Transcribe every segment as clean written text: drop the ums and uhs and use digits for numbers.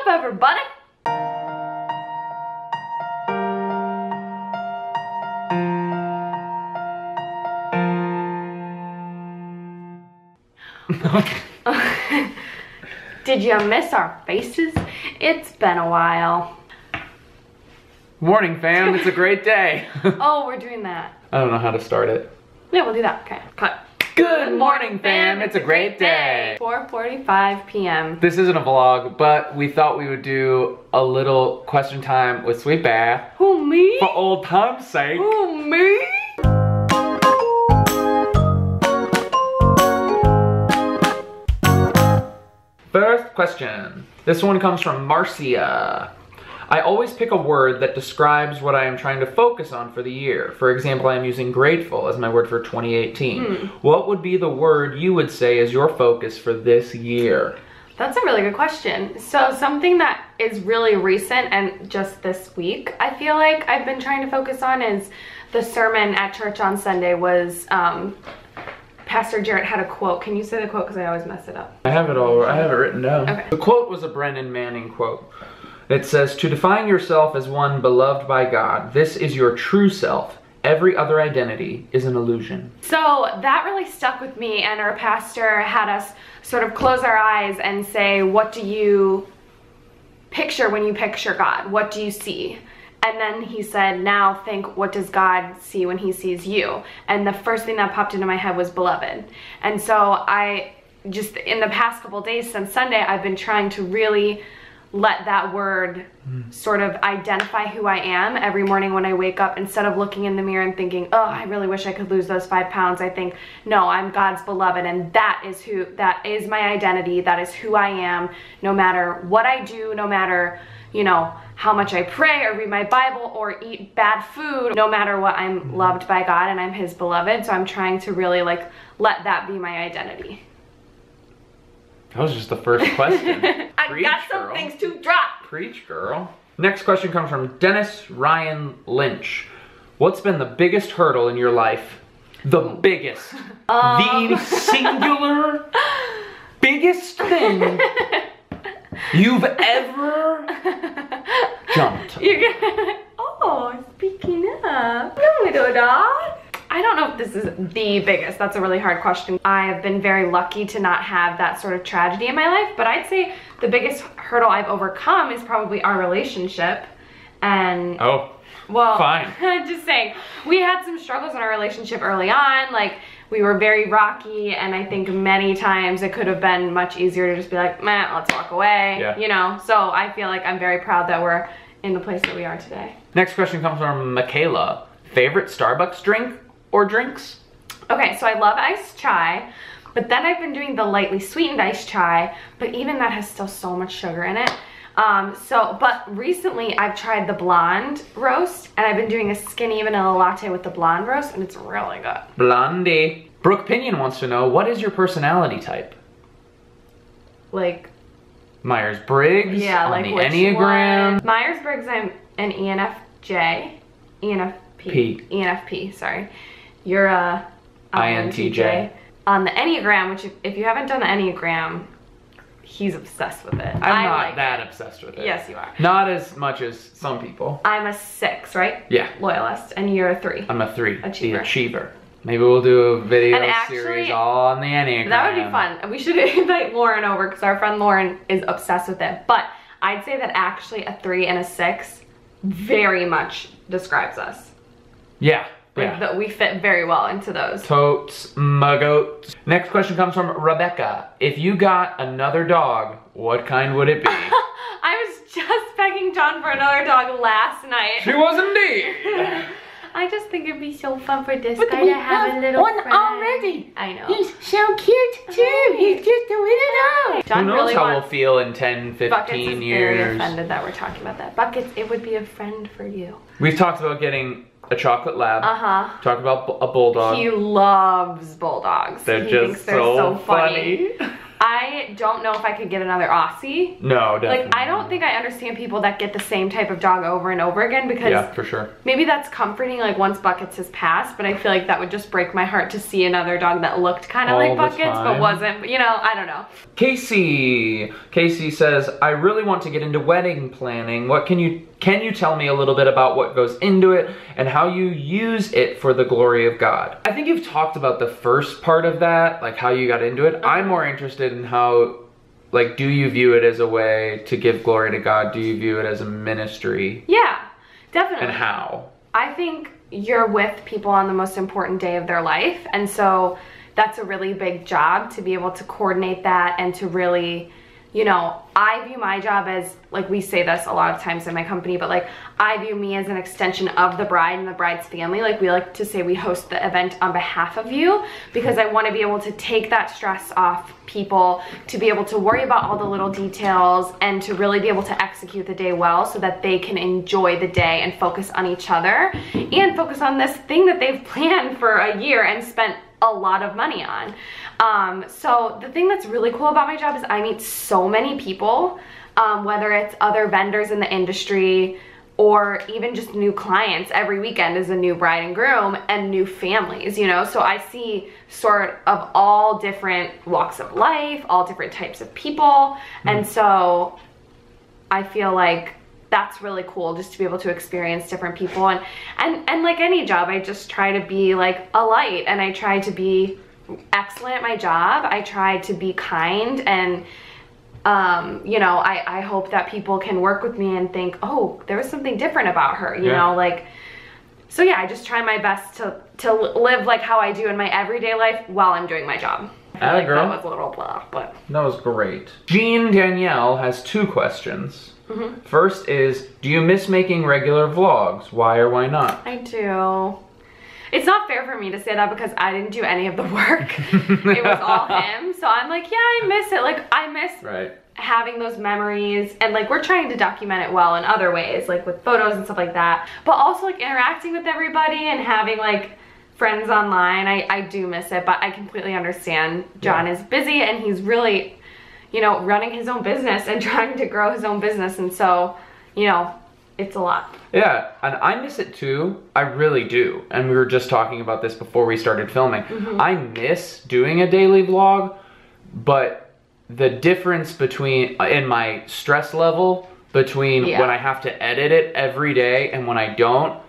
up, everybody? Did you miss our faces? It's been a while. Morning, fam. It's a great day. Oh, we're doing that. I don't know how to start it. Yeah, we'll do that. Okay, cut. Good morning, fam. It's a great day. 4:45 p.m. This isn't a vlog, but we thought we would do a little question time with Sweet Bear. Who, me? For old time's sake. Who, me? First question. This one comes from Marcia. I always pick a word that describes what I am trying to focus on for the year. For example, I am using grateful as my word for 2018. What would be the word you would say is your focus for this year? That's a really good question. So something that is really recent and just this week, I feel like I've been trying to focus on is the sermon at church on Sunday was, Pastor Jarrett had a quote. Can you say the quote? Because I always mess it up. I have it written down. Okay. The quote was a Brennan Manning quote. It says, to define yourself as one beloved by God, this is your true self. Every other identity is an illusion. So that really stuck with me, and our pastor had us sort of close our eyes and say, what do you picture when you picture God? What do you see? And then he said, now think, what does God see when he sees you? And the first thing that popped into my head was beloved. And so I just, in the past couple days since Sunday, I've been trying to really let that word sort of identify who I am every morning when I wake up. Instead of looking in the mirror and thinking, oh, I really wish I could lose those 5 pounds, I think, no, I'm God's beloved, and that is my identity. That is who I am, no matter what I do, no matter, you know, how much I pray or read my Bible or eat bad food, no matter what, I'm loved by God and I'm his beloved. So I'm trying to really like let that be my identity. That was just the first question. I got some things to drop. Preach, girl. Next question comes from Dennis Ryan Lynch. What's been the biggest hurdle in your life? The biggest. The singular biggest thing you've ever jumped. Oh, speaking of. Little dog. I don't know if this is the biggest. That's a really hard question. I have been very lucky to not have that sort of tragedy in my life, but I'd say the biggest hurdle I've overcome is probably our relationship. And well, fine. I'm just saying, we had some struggles in our relationship early on. Like, we were very rocky, and I think many times it could have been much easier to just be like, meh, let's walk away, you know? So I feel like I'm very proud that we're in the place that we are today. Next question comes from Michaela. Favorite Starbucks drink or drinks? Okay, so I love iced chai, but then I've been doing the lightly sweetened iced chai, but even that has still so much sugar in it. But recently I've tried the blonde roast, and I've been doing a skinny vanilla latte with the blonde roast, and it's really good. Blondie. Brooke Pinion wants to know, what is your personality type? Like Myers-Briggs? Yeah, on like the which Enneagram? One? Myers-Briggs, I'm an ENFJ. ENFP, sorry. You're a INTJ. On the Enneagram, which if you haven't done the Enneagram, he's obsessed with it. I'm not that obsessed with it. Yes, you are. Not as much as some people. I'm a 6, right? Yeah. Loyalist, and you're a 3. I'm a 3. Achiever. The achiever. Maybe we'll do a video actually, series all on the Enneagram. That would be fun. We should invite Lauren over because our friend Lauren is obsessed with it. But I'd say that actually a 3 and a 6 very much describes us. Yeah. Like that we fit very well into those. Totes, my goats. Next question comes from Rebecca. If you got another dog, what kind would it be? I was just begging John for another dog last night. She was indeed. I just think it'd be so fun for this guy to have a little one friend. already. I know. He's so cute too. He's just doing it all. John Who knows really how we'll feel in 10, 15 Buckets is years. very offended that we're talking about that. Buckets, it would be a friend for you. We've talked about getting a chocolate lab. Talked about a bulldog. He loves bulldogs. They're he just thinks they're so funny. I don't know if I could get another Aussie. No, definitely. Like, I don't think I understand people that get the same type of dog over and over again, because yeah, for sure. Maybe that's comforting, like once Buckets has passed, but I feel like that would just break my heart to see another dog that looked kind of like Buckets, but wasn't. You know, I don't know. Casey says, I really want to get into wedding planning. What can you tell me a little bit about what goes into it and how you use it for the glory of God? I think you've talked about the first part of that, like how you got into it. I'm more interested in how, like, do you view it as a way to give glory to God? Do you view it as a ministry? Yeah, definitely. And how? I think you're with people on the most important day of their life, and so that's a really big job to be able to coordinate that and to really, you know, I view my job as, like, we say this a lot of times in my company, but like, I view me as an extension of the bride and the bride's family. Like, we like to say we host the event on behalf of you, because I want to be able to take that stress off people, to be able to worry about all the little details, and to really be able to execute the day well so that they can enjoy the day and focus on each other and focus on this thing that they've planned for a year and spent a lot of money on. So the thing that's really cool about my job is I meet so many people, whether it's other vendors in the industry or even just new clients. Every weekend is a new bride and groom and new families, you know? So I see sort of all different walks of life, all different types of people. And so I feel like that's really cool, just to be able to experience different people. And like any job, I just try to be like a light, and I try to be excellent at my job. I try to be kind, and you know, I hope that people can work with me and think, oh, there was something different about her, you know, like, so yeah, I just try my best to live like how I do in my everyday life while I'm doing my job. I feel like that was a little blah, but that was great. Jean Danielle has 2 questions. First is, do you miss making regular vlogs? Why or why not? I do. It's not fair for me to say that because I didn't do any of the work. It was all him. So I'm like, yeah, I miss it. Like, I miss having those memories, and like, we're trying to document it well in other ways, like with photos and stuff like that, but also like interacting with everybody and having like friends online. I do miss it, but I completely understand. Jon is busy, and he's really, you know, running his own business and trying to grow his own business, and so, you know, it's a lot. Yeah, and I miss it too. I really do. And we were just talking about this before we started filming. I miss doing a daily vlog, but the difference between, in my stress level, between when I have to edit it every day and when I don't,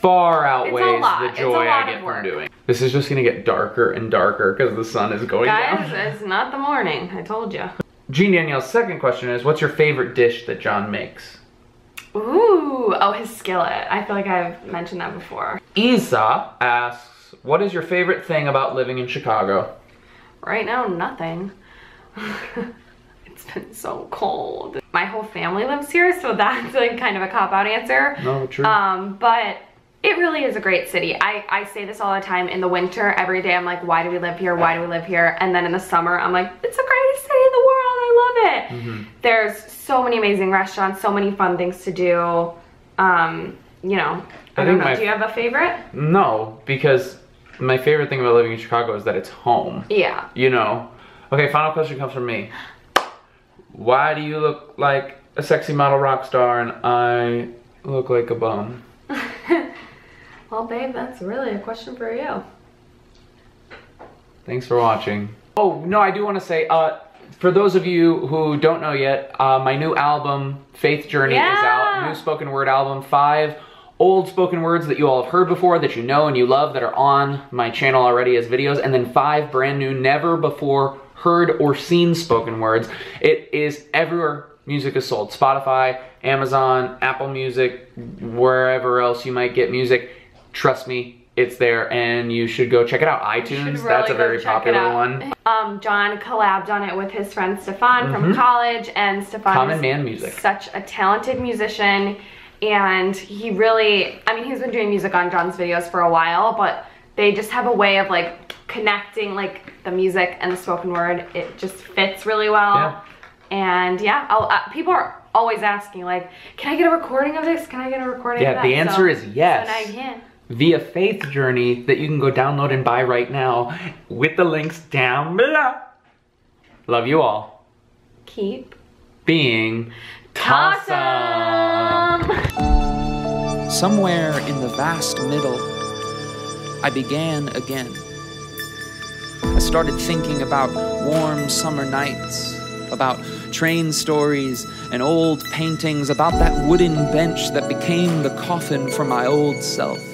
far outweighs the joy I get from doing. This is just gonna get darker and darker because the sun is going down. Guys, it's not the morning, I told you. Jean Danielle's second question is, what's your favorite dish that Jon makes? Ooh, oh, his skillet. I feel like I've mentioned that before. Isa asks, what is your favorite thing about living in Chicago? Right now, nothing. It's been so cold. My whole family lives here, so that's like kind of a cop-out answer. No, true. But it really is a great city. I say this all the time. In the winter, every day I'm like, why do we live here? Why do we live here? And then in the summer, I'm like, it's the greatest city in the world. I love it. There's so many amazing restaurants, so many fun things to do. You know, I don't know. Do you have a favorite? No, because my favorite thing about living in Chicago is that it's home. Yeah. You know? Okay, final question comes from me. Why do you look like a sexy model rock star and I look like a bum? Well, babe, that's really a question for you. Thanks for watching. Oh, no, I do want to say, for those of you who don't know yet, my new album, Faith Journey, is out. New spoken word album. 5 old spoken words that you all have heard before, that you know and you love, that are on my channel already as videos, and then 5 brand new, never before heard or seen spoken words. It is everywhere music is sold. Spotify, Amazon, Apple Music, wherever else you might get music. Trust me, it's there, and you should go check it out. iTunes, really, that's a very popular one. Jon collabed on it with his friend Stefan from college, and Stefan Common Man Music. Such a talented musician, and he really, I mean, he's been doing music on Jon's videos for a while, but they just have a way of like connecting like the music and the spoken word. It just fits really well. Yeah. And yeah, people are always asking like, can I get a recording of this? Can I get a recording of that? Yeah, the answer is yes. So now I can. Via Faith Journey that you can go download and buy right now with the links down below. Love you all. Keep Being Tossum. Somewhere in the vast middle, I began again. I started thinking about warm summer nights, about train stories and old paintings, about that wooden bench that became the coffin for my old self.